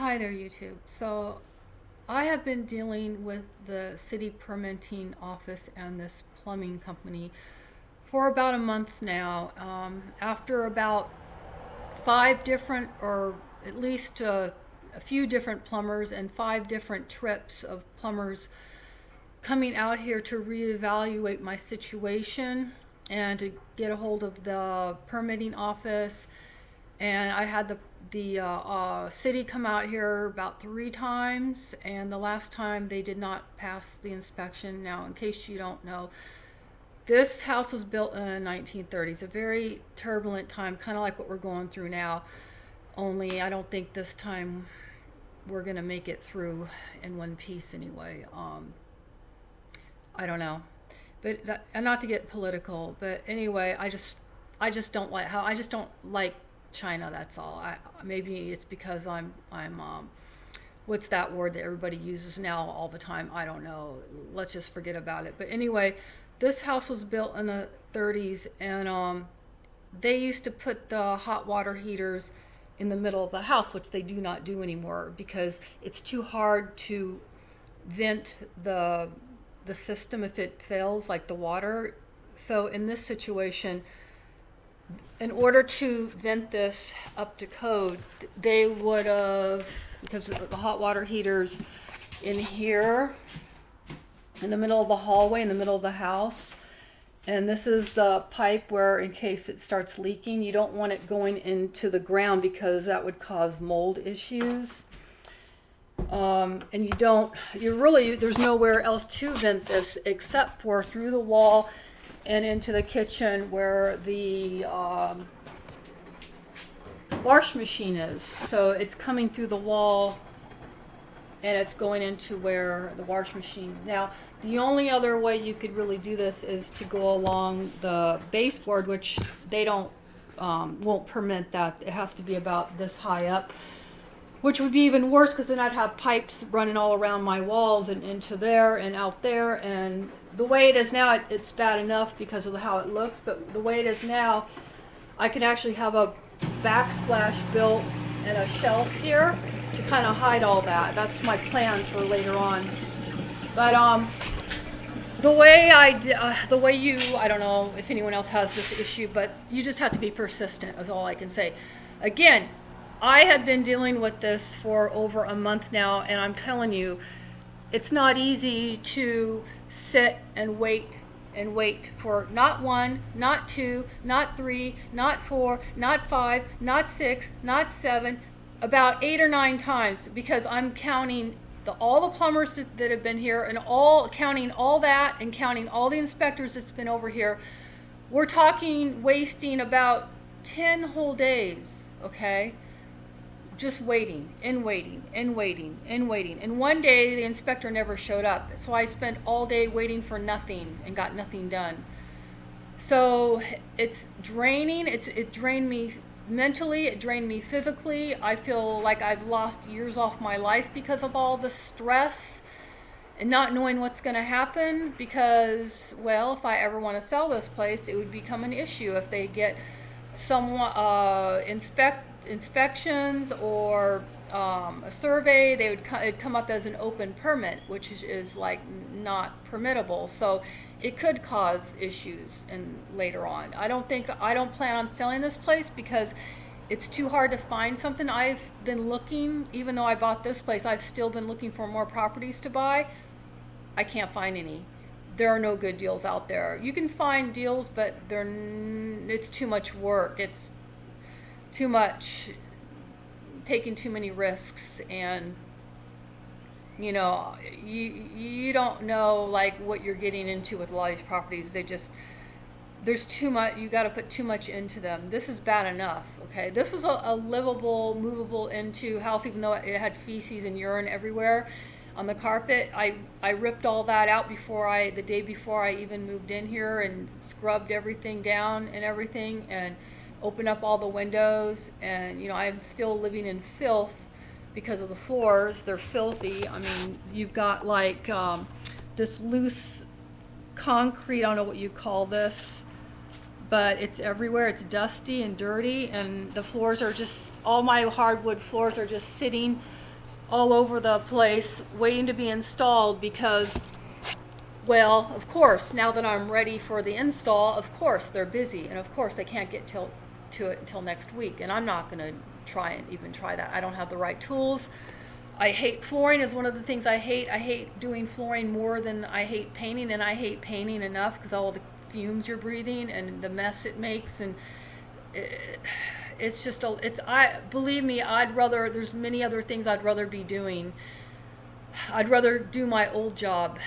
Hi there, YouTube. So, I have been dealing with the city permitting office and this plumbing company for about a month now. After about five different, or at least a few different plumbers and five different trips of plumbers coming out here to reevaluate my situation and to get a hold of the permitting office. And I had the city come out here about three times, and the last time they did not pass the inspection. Now, in case you don't know, this house was built in the 1930s, a very turbulent time, kind of like what we're going through now. Only I don't think this time we're gonna make it through in one piece anyway. I don't know, but and not to get political, but anyway, I just don't like how I just don't like China. That's all. Maybe it's because I'm what's that word that everybody uses now all the time? I don't know. Let's just forget about it. But anyway, this house was built in the 30s, and they used to put the hot water heaters in the middle of the house, which they do not do anymore because it's too hard to vent the system if it fails, like the water. So in this situation, in order to vent this up to code, they would have, because the hot water heaters in here, in the middle of the hallway, in the middle of the house. And this is the pipe where, in case it starts leaking, you don't want it going into the ground because that would cause mold issues. And there's nowhere else to vent this except for through the wall and into the kitchen where the wash machine is. So it's coming through the wall and it's going into where the wash machine. Now, the only other way you could really do this is to go along the baseboard, which they won't permit that. It has to be about this high up, which would be even worse because then I'd have pipes running all around my walls and into there and out there. And the way it is now, it's bad enough because of how it looks, but the way it is now, I can actually have a backsplash built and a shelf here to kind of hide all that. That's my plan for later on. But I don't know if anyone else has this issue, but you just have to be persistent is all I can say. Again, I have been dealing with this for over a month now, and I'm telling you, it's not easy to sit and wait for not one, not two, not three, not four, not five, not six, not seven, about 8 or 9 times, because I'm counting all the plumbers that have been here and counting all that and counting all the inspectors that's been over here. We're talking wasting about 10 whole days, okay? Just waiting and waiting and waiting and waiting. And one day the inspector never showed up. So I spent all day waiting for nothing and got nothing done. So it's draining. It drained me mentally. It drained me physically. I feel like I've lost years off my life because of all the stress and not knowing what's going to happen because, well, if I ever want to sell this place, it would become an issue if they get someone inspections or a survey. It'd come up as an open permit, which is like not permittable. So it could cause issues and later on. I don't plan on selling this place because it's too hard to find something. I've been looking, even though I bought this place, I've still been looking for more properties to buy. I can't find any. There are no good deals out there. You can find deals, but it's too much work. It's too much, taking too many risks, and you don't know like what you're getting into with a lot of these properties. There's too much. You got to put too much into them. This is bad enough. Okay, this was a livable, movable into house, even though it had feces and urine everywhere on the carpet. I ripped all that out the day before I even moved in here, and scrubbed everything down and everything, and opened up all the windows. And I'm still living in filth because of the floors. They're filthy. I mean, you've got like this loose concrete, I don't know what you call this, but it's everywhere. It's dusty and dirty, and the floors are just, all my hardwood floors are just sitting all over the place waiting to be installed because, well, of course, now that I'm ready for the install, of course they're busy, and of course they can't get to it until next week, and I'm not going to try that. I don't have the right tools. I hate flooring is one of the things I hate. I hate doing flooring more than I hate painting, and I hate painting enough because all the fumes you're breathing and the mess it makes, and it's just I believe me, I'd rather, there's many other things I'd rather be doing. I'd rather do my old job,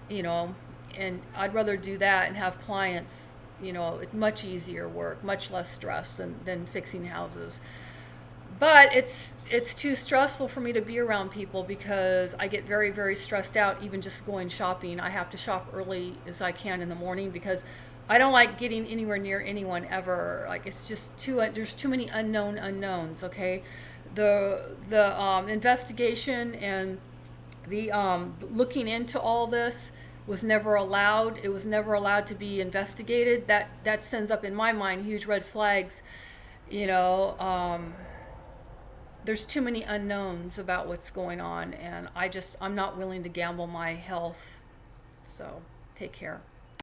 you know, and I'd rather do that and have clients, you know, much easier work, much less stress than fixing houses. But it's too stressful for me to be around people because I get very, very stressed out even just going shopping. I have to shop early as I can in the morning because I don't like getting anywhere near anyone ever. Like, it's just there's too many unknowns, okay? The investigation and the looking into all this was never allowed. It was never allowed to be investigated. That sends up in my mind huge red flags. You know, there's too many unknowns about what's going on, and I'm not willing to gamble my health. So take care.